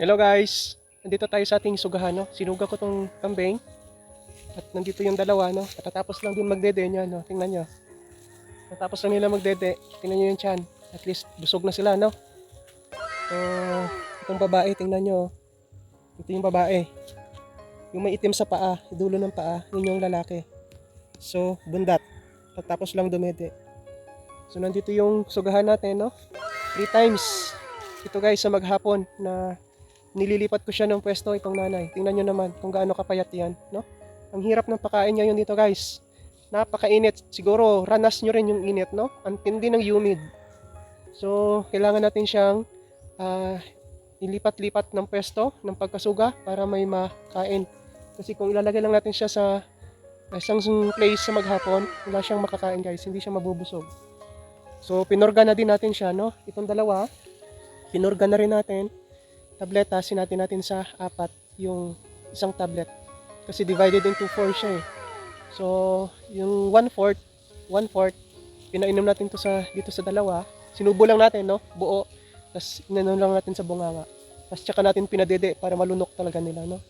Hello guys, nandito tayo sa ating sugahan, no? Sinuga ko tong kambing at nandito yung dalawa, no? Katatapos lang din magdede niya, no? Tingnan nyo. Katatapos lang nila magdede, tingnan nyo yung tiyan. At least busog na sila, no? So, itong babae, tingnan nyo. Ito yung babae. Yung may itim sa paa, dulo ng paa, yun yung lalaki. So, bundat. Katatapos lang dumede. So, nandito yung sugahan natin, no? 3 times. Ito guys, sa maghapon na nililipat ko siya ng pwesto itong nanay. Tingnan nyo naman kung gaano kapayat yan, no? Ang hirap ng pakain niya yun dito guys. Napakainit. Siguro ranas nyo rin yung init, no? Ang tindi ng humid. So, kailangan natin siyang ilipat-lipat ng pwesto ng pagkasuga para may makain. Kasi kung ilalagay lang natin siya sa isang place sa maghapon, wala siyang makakain guys. Hindi siya mabubusog. So, pinorga na din natin siya, no? Itong dalawa, pinorga na rin natin. Tableta, sinatin natin sa 4 yung isang tablet. Kasi divided into 4 siya eh. So, yung 1/4, pinainom natin to dito sa dalawa. Sinubo lang natin, no? Buo. Tapos, inanom lang natin sa bunganga. Tapos, tsaka natin pinadede para malunok talaga nila, no?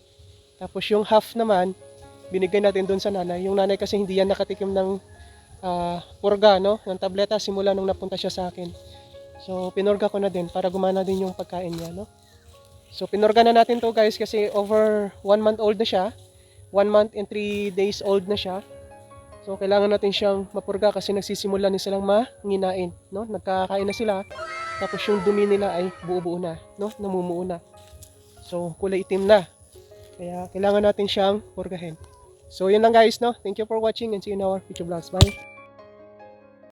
Tapos, yung half naman, binigay natin doon sa nanay. Yung nanay kasi hindi yan nakatikim ng purga, no? Ng tableta simula nung napunta siya sa akin. So, pinorga ko na din para gumana din yung pagkain niya, no? So, pinorga na natin to guys kasi over 1 month old na siya. 1 month and 3 days old na siya. So, kailangan natin siyang mapurga kasi nagsisimula na silang manginain, no? Nagkakain na sila. Tapos yung dumi nila ay buo-buo na, no? Namumuo na. So, kulay itim na. Kaya kailangan natin siyang purgahin. So, yun lang guys, no? Thank you for watching and see you in our future vlogs. Bye!